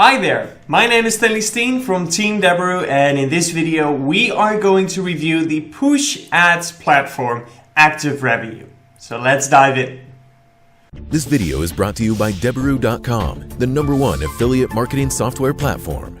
Hi there, my name is Stanley Steen from Team Deberoo, and in this video we are going to review the Push Ads platform Active Revenue. So let's dive in. This video is brought to you by Deberoo.com, the #1 affiliate marketing software platform.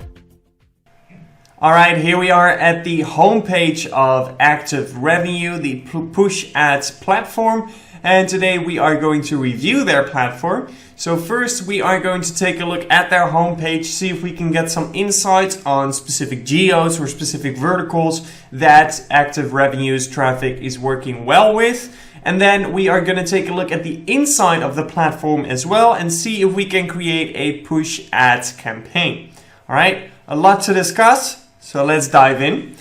Alright, here we are at the homepage of Active Revenue, the Push Ads platform, and today we are going to review their platform. So first we are going to take a look at their homepage, see if we can get some insights on specific geos or specific verticals that Active Revenue's traffic is working well with. And then we are going to take a look at the inside of the platform as well and see if we can create a push ads campaign. Alright, a lot to discuss, so let's dive in.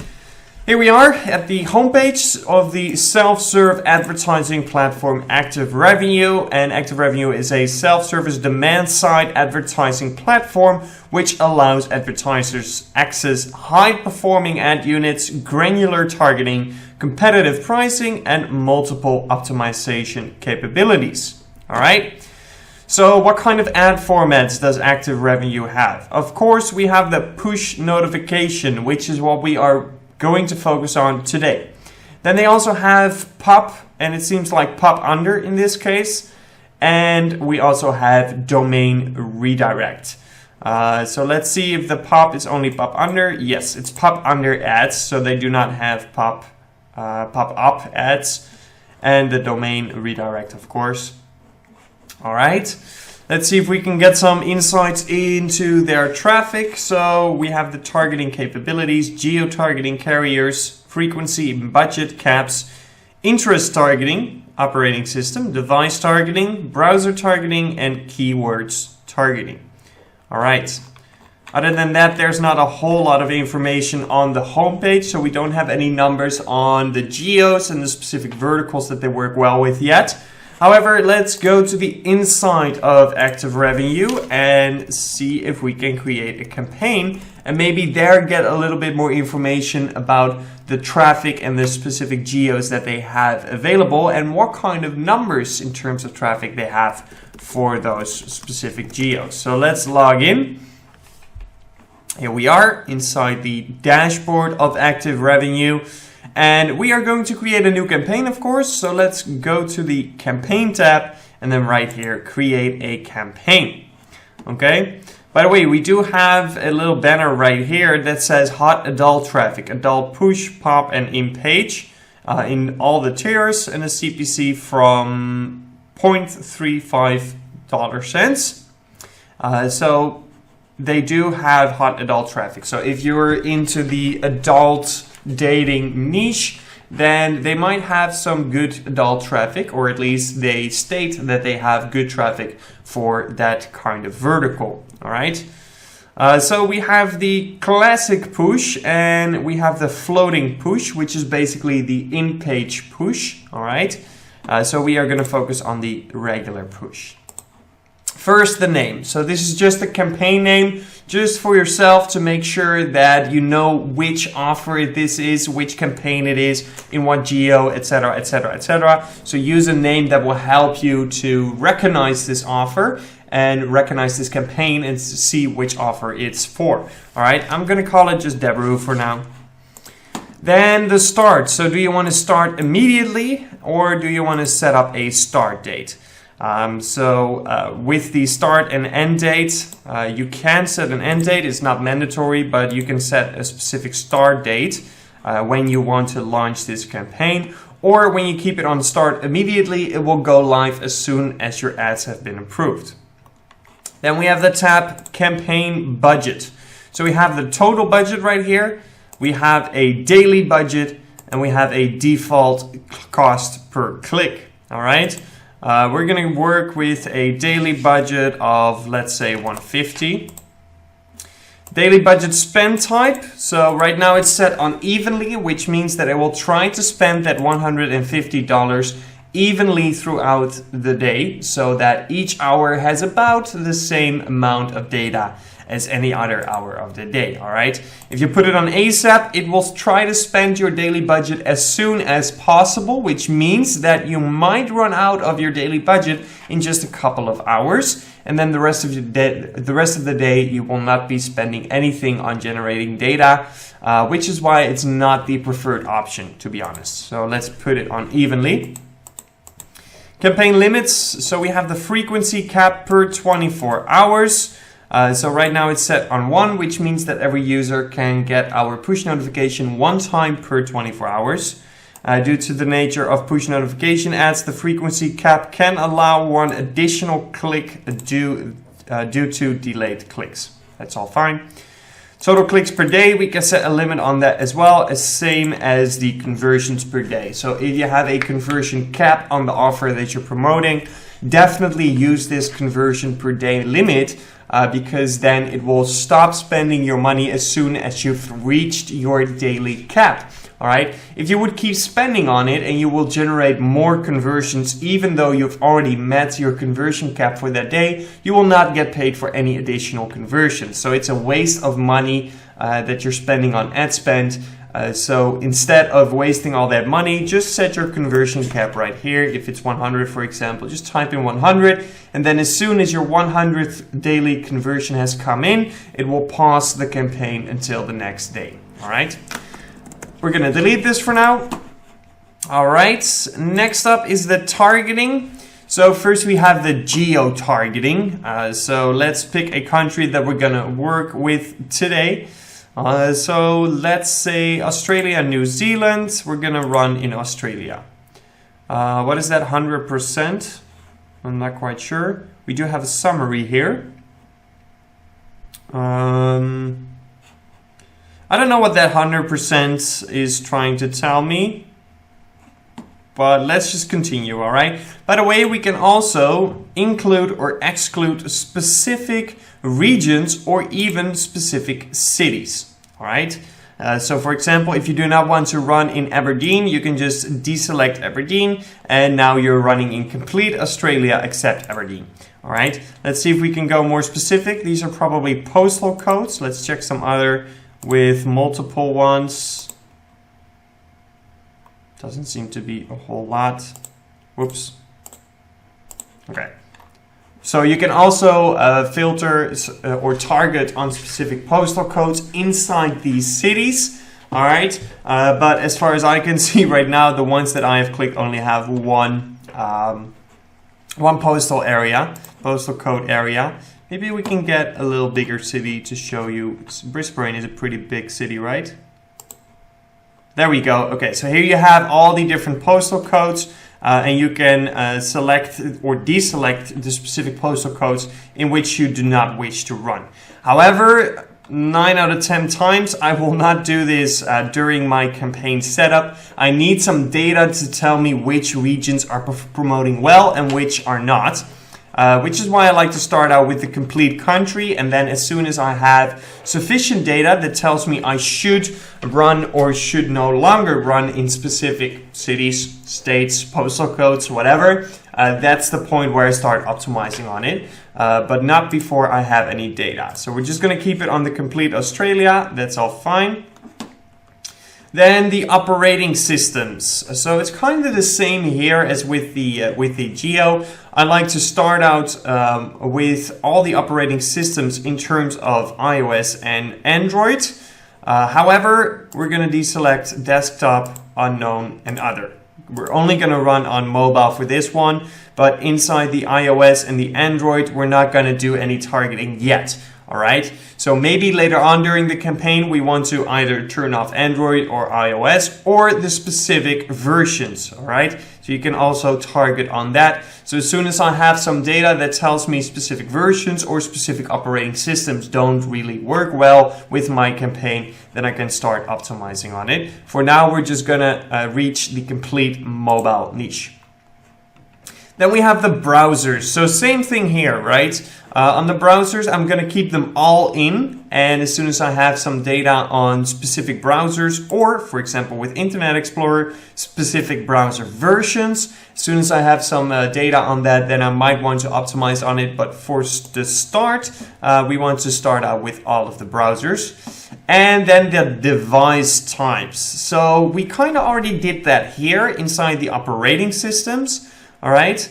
Here we are at the homepage of the self-serve advertising platform Active Revenue, and Active Revenue is a self-service demand-side advertising platform which allows advertisers access high-performing ad units, granular targeting, competitive pricing, and multiple optimization capabilities. All right. So what kind of ad formats does Active Revenue have? Of course, we have the push notification, which is what we are going to focus on today. Then they also have pop, and it seems like pop under in this case. And we also have domain redirect. So let's see if the pop is only pop under. Yes, it's pop under ads, so they do not have pop up ads, and the domain redirect, of course. All right. Let's see if we can get some insights into their traffic. So we have the targeting capabilities, geo-targeting carriers, frequency and budget caps, interest targeting, operating system, device targeting, browser targeting, and keywords targeting. All right. Other than that, there's not a whole lot of information on the homepage, so we don't have any numbers on the geos and the specific verticals that they work well with yet. However, let's go to the inside of Active Revenue and see if we can create a campaign and maybe there get a little bit more information about the traffic and the specific geos that they have available and what kind of numbers in terms of traffic they have for those specific geos. So let's log in. Here we are inside the dashboard of Active Revenue. And we are going to create a new campaign, of course. So let's go to the campaign tab and then right here, create a campaign. Okay. By the way, we do have a little banner right here that says hot adult traffic, adult push, pop, and in-page in all the tiers, and a CPC from $0.35. So they do have hot adult traffic. So if you're into the adult dating niche, then they might have some good adult traffic, or at least they state that they have good traffic for that kind of vertical. All right. So we have the classic push and we have the floating push, which is basically the in-page push. All right. So we are going to focus on the regular push. First, the name. So this is just a campaign name, just for yourself to make sure that you know which offer this is, which campaign it is, in what geo, etc., etc., etc. So use a name that will help you to recognize this offer and recognize this campaign and see which offer it's for. All right, I'm going to call it just Deberoo for now. Then the start. So do you want to start immediately or do you want to set up a start date? With the start and end date, you can set an end date. It's not mandatory, but you can set a specific start date when you want to launch this campaign. Or when you keep it on start immediately, it will go live as soon as your ads have been approved. Then we have the tab Campaign Budget. So we have the total budget right here. We have a daily budget and we have a default cost per click. All right. We're going to work with a daily budget of, let's say, $150. Daily budget spend type. So right now it's set on evenly, which means that it will try to spend that $150 evenly throughout the day so that each hour has about the same amount of data as any other hour of the day, all right? If you put it on ASAP, it will try to spend your daily budget as soon as possible, which means that you might run out of your daily budget in just a couple of hours, and then the rest of the day you will not be spending anything on generating data, which is why it's not the preferred option, to be honest. So let's put it on evenly. Campaign limits, so we have the frequency cap per 24 hours. So right now it's set on 1, which means that every user can get our push notification 1 time per 24 hours. Due to the nature of push notification ads, the frequency cap can allow 1 additional click due to delayed clicks. That's all fine. Total clicks per day, we can set a limit on that as well, as same as the conversions per day. So if you have a conversion cap on the offer that you're promoting, definitely use this conversion per day limit, because then it will stop spending your money as soon as you've reached your daily cap. All right. If you would keep spending on it and you will generate more conversions, even though you've already met your conversion cap for that day, you will not get paid for any additional conversions. So it's a waste of money that you're spending on ad spend. So instead of wasting all that money, just set your conversion cap right here. If it's 100, for example, just type in 100. And then as soon as your 100th daily conversion has come in, it will pause the campaign until the next day. All right. We're going to delete this for now. All right. Next up is the targeting. So first we have the geo-targeting. So let's pick a country that we're going to work with today. So let's say Australia and New Zealand. We're going to run in Australia. What is that 100%? I'm not quite sure. We do have a summary here. I don't know what that 100% is trying to tell me, but let's just continue, all right? By the way, we can also include or exclude specific regions or even specific cities, all right? So for example, if you do not want to run in Aberdeen, you can just deselect Aberdeen, and now you're running in complete Australia except Aberdeen. All right, let's see if we can go more specific. These are probably postal codes. Let's check some other with multiple ones. Doesn't seem to be a whole lot. Whoops. Okay. So you can also filter or target on specific postal codes inside these cities. All right. But as far as I can see right now, the ones that I have clicked only have one postal code area. Maybe we can get a little bigger city to show you. Brisbane is a pretty big city, right? There we go. Okay, so here you have all the different postal codes, and you can select or deselect the specific postal codes in which you do not wish to run. However, 9 out of 10 times I will not do this during my campaign setup. I need some data to tell me which regions are promoting well and which are not. Which is why I like to start out with the complete country, and then as soon as I have sufficient data that tells me I should run or should no longer run in specific cities, states, postal codes, whatever, that's the point where I start optimizing on it, but not before I have any data. So we're just going to keep it on the complete Australia. That's all fine. Then the operating systems. So it's kind of the same here as with the geo. I like to start out with all the operating systems in terms of iOS and Android. However, we're going to deselect desktop, unknown, and other. We're only going to run on mobile for this one, but inside the iOS and the Android, we're not going to do any targeting yet. All right, so maybe later on during the campaign, we want to either turn off Android or iOS or the specific versions. All right, so you can also target on that. So as soon as I have some data that tells me specific versions or specific operating systems don't really work well with my campaign, then I can start optimizing on it. For now, we're just gonna reach the complete mobile niche. Then we have the browsers. So same thing here, right? On the browsers, I'm going to keep them all in. And as soon as I have some data on specific browsers, or for example, with Internet Explorer, specific browser versions, as soon as I have some data on that, then I might want to optimize on it. But for the start, we want to start out with all of the browsers. And then the device types. So we kind of already did that here inside the operating systems. All right.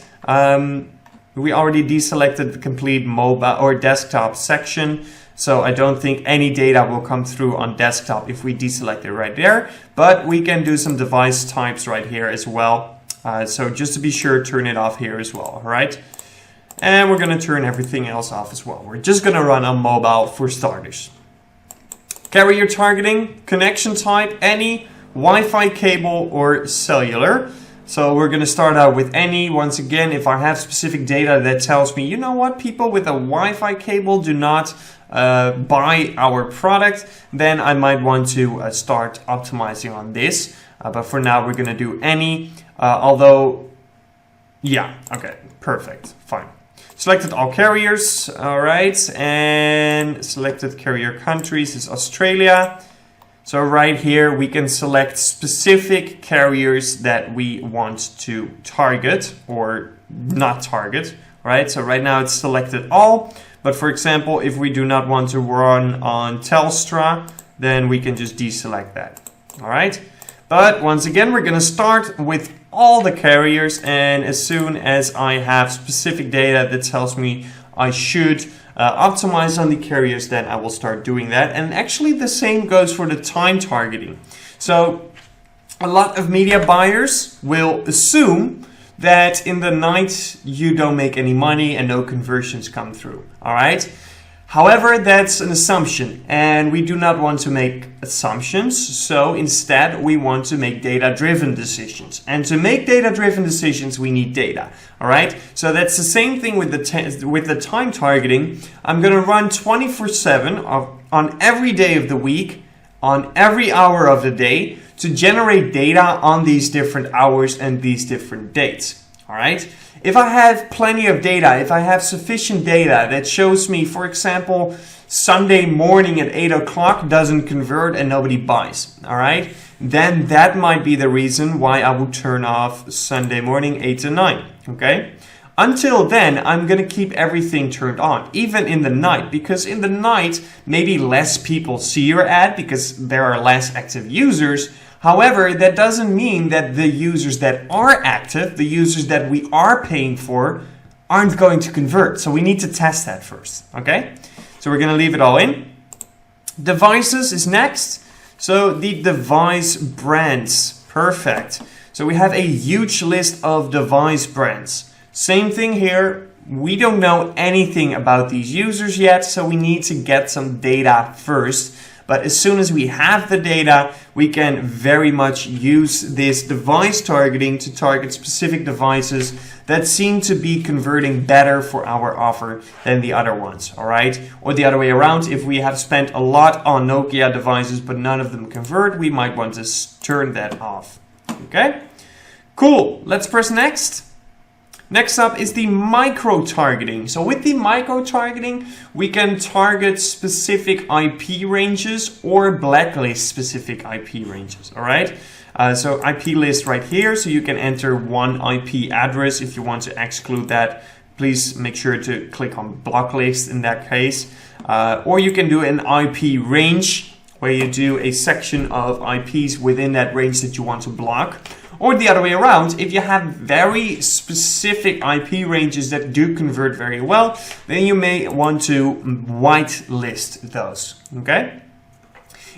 We already deselected the complete mobile or desktop section. So I don't think any data will come through on desktop if we deselect it right there. But we can do some device types right here as well. So just to be sure, turn it off here as well. All right. And we're going to turn everything else off as well. We're just going to run on mobile for starters. Carrier targeting, connection type, any, Wi-Fi cable or cellular. So we're going to start out with any. Once again, if I have specific data that tells me, you know what, people with a Wi-Fi cable do not buy our product, then I might want to start optimizing on this. But for now, we're going to do any. Although, yeah, okay, perfect, fine. Selected all carriers, all right, and selected carrier countries is Australia. So right here, we can select specific carriers that we want to target or not target, right? So right now it's selected all, but for example, if we do not want to run on Telstra, then we can just deselect that, all right? But once again, we're gonna start with all the carriers, and as soon as I have specific data that tells me I should optimize on the carriers, then I will start doing that. And actually the same goes for the time targeting. So a lot of media buyers will assume that in the night you don't make any money and no conversions come through, all right? However, that's an assumption, and we do not want to make assumptions. So instead, we want to make data-driven decisions. And to make data-driven decisions, we need data. All right. So that's the same thing with the time targeting. I'm going to run 24/7 on every day of the week, on every hour of the day, to generate data on these different hours and these different dates. All right. If I have plenty of data, if I have sufficient data that shows me, for example, Sunday morning at 8 o'clock doesn't convert and nobody buys, all right, then that might be the reason why I would turn off Sunday morning 8 to 9, okay? Until then, I'm going to keep everything turned on, even in the night, because in the night, maybe less people see your ad because there are less active users. However, that doesn't mean that the users that are active, the users that we are paying for, aren't going to convert. So we need to test that first, okay? So we're going to leave it all in. Devices is next. So the device brands, perfect. So we have a huge list of device brands. Same thing here. We don't know anything about these users yet, so we need to get some data first. But as soon as we have the data, we can very much use this device targeting to target specific devices that seem to be converting better for our offer than the other ones, all right? Or the other way around, if we have spent a lot on Nokia devices but none of them convert, we might want to turn that off, okay? Cool, let's press next. Next up is the micro-targeting. So with the micro-targeting, we can target specific IP ranges or blacklist specific IP ranges, all right? So IP list right here, so you can enter one IP address. If you want to exclude that, please make sure to click on blacklist in that case. Or you can do an IP range, where you do a section of IPs within that range that you want to block. Or the other way around, if you have very specific IP ranges that do convert very well, then you may want to whitelist those, okay?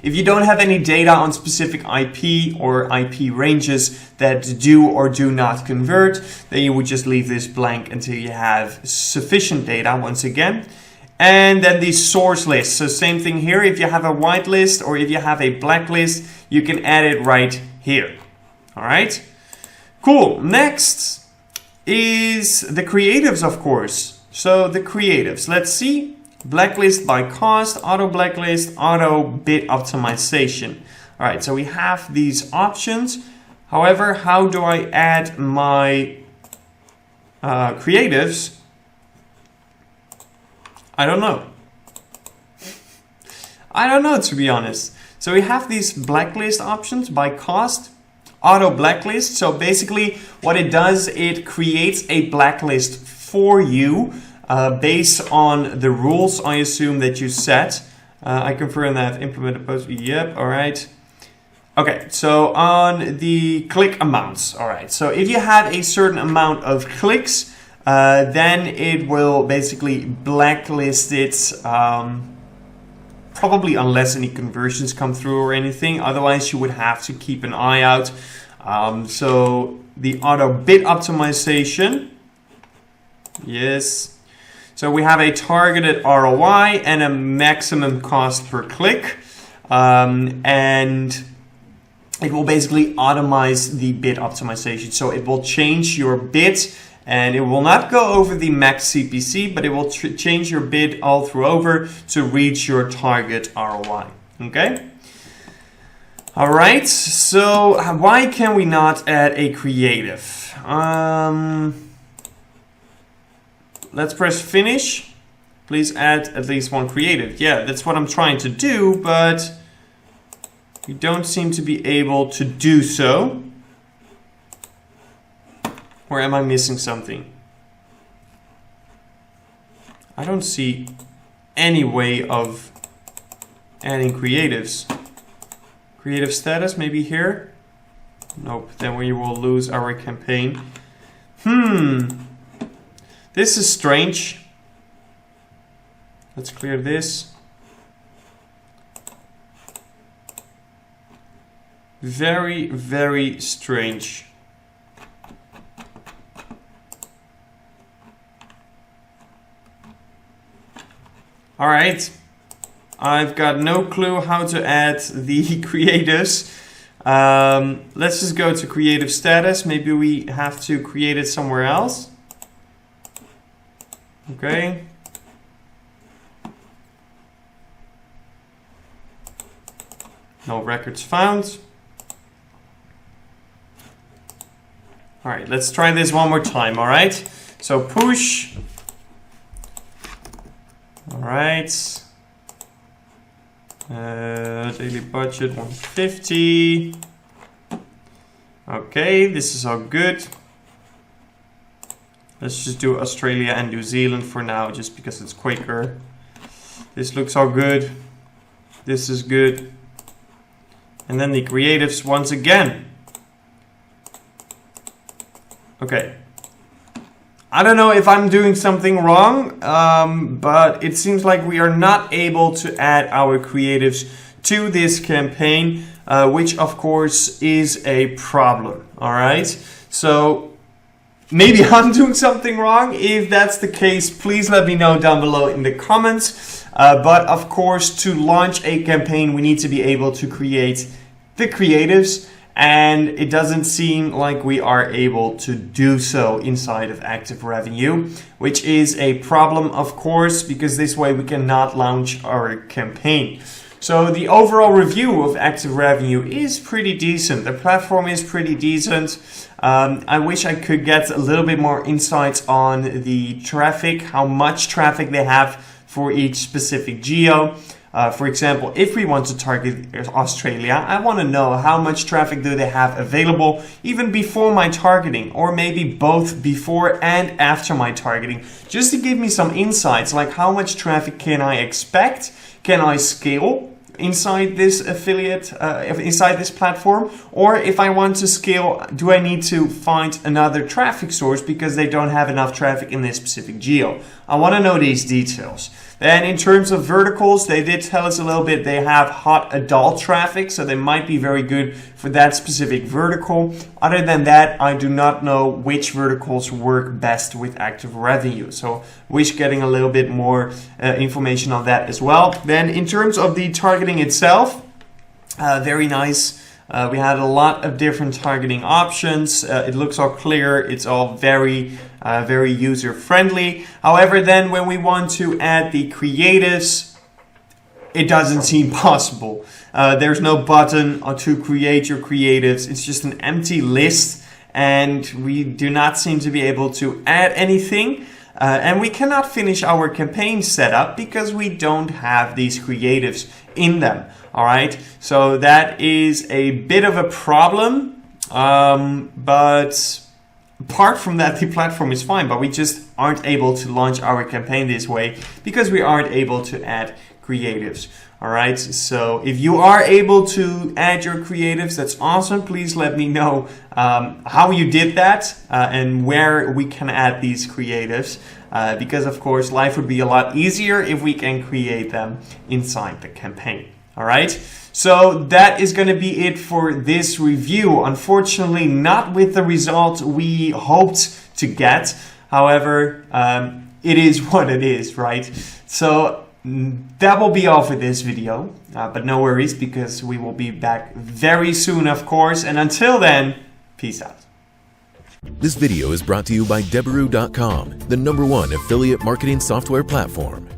If you don't have any data on specific IP or IP ranges that do or do not convert, then you would just leave this blank until you have sufficient data once again. And then the source list. So same thing here, if you have a whitelist or if you have a blacklist, you can add it right here. All right, cool. Next is the creatives, of course. So the creatives, let's see. Blacklist by cost, auto blacklist, auto bid optimization. All right, so we have these options. However, how do I add my creatives, I don't know. I don't know, to be honest. So we have these blacklist options by cost, auto blacklist. So basically what it does, it creates a blacklist for you based on the rules, I assume, that you set. I confirm that I've implemented post. Yep, all right. Okay, so on the click amounts, all right. So if you have a certain amount of clicks, then it will basically blacklist it, probably unless any conversions come through or anything. Otherwise, you would have to keep an eye out. So the auto bid optimization, yes. So we have a targeted ROI and a maximum cost per click, and it will basically automate the bid optimization. So it will change your bid, and it will not go over the max CPC, but it will change your bid all through over to reach your target ROI. Okay. All right. So why can we not add a creative? Let's press finish. Please add at least one creative. Yeah, that's what I'm trying to do, but we don't seem to be able to do so. Or am I missing something? I don't see any way of adding creatives. Creative status, maybe here? Nope, then we will lose our campaign. This is strange. Let's clear this. Very, very strange. All right. I've got no clue how to add the creatives. Let's just go to creative status. Maybe we have to create it somewhere else. Okay. No records found. All right, let's try this one more time, all right? So push. All right. Daily budget 150. Okay, this is all good. Let's just do Australia and New Zealand for now, just because it's quicker. This looks all good. This is good. And then the creatives once again. Okay. I don't know if I'm doing something wrong, but it seems like we are not able to add our creatives to this campaign, which of course is a problem. All right. So maybe I'm doing something wrong. If that's the case, please let me know down below in the comments. But of course, to launch a campaign, we need to be able to create the creatives, and it doesn't seem like we are able to do so inside of Active Revenue, which is a problem, of course, because this way we cannot launch our campaign. So the overall review of Active Revenue is pretty decent. The platform is pretty decent. I wish I could get a little bit more insights on the traffic, how much traffic they have for each specific geo. For example, if we want to target Australia, I want to know how much traffic do they have available even before my targeting, or maybe both before and after my targeting, just to give me some insights, like how much traffic can I expect, can I scale inside this affiliate, inside this platform, or if I want to scale, do I need to find another traffic source because they don't have enough traffic in this specific geo? I want to know these details. Then in terms of verticals, they did tell us a little bit they have hot adult traffic, so they might be very good for that specific vertical. Other than that, I do not know which verticals work best with Active Revenue. So wish getting a little bit more information on that as well. Then in terms of the targeting itself, very nice. We had a lot of different targeting options. It looks all clear. It's all very user friendly. However, then when we want to add the creatives, it doesn't seem possible. There's no button to create your creatives. It's just an empty list. and we do not seem to be able to add anything. And we cannot finish our campaign setup because we don't have these creatives in them. All right, so that is a bit of a problem, but apart from that, the platform is fine, but we just aren't able to launch our campaign this way because we aren't able to add creatives. All right, so if you are able to add your creatives, that's awesome. Please let me know how you did that and where we can add these creatives, because of course life would be a lot easier if we can create them inside the campaign. All right, so that is going to be it for this review. Unfortunately, not with the result we hoped to get. However, it is what it is, right? So that will be all for this video, but no worries, because we will be back very soon, of course. And until then, peace out. This video is brought to you by Deberoo.com, the #1 affiliate marketing software platform.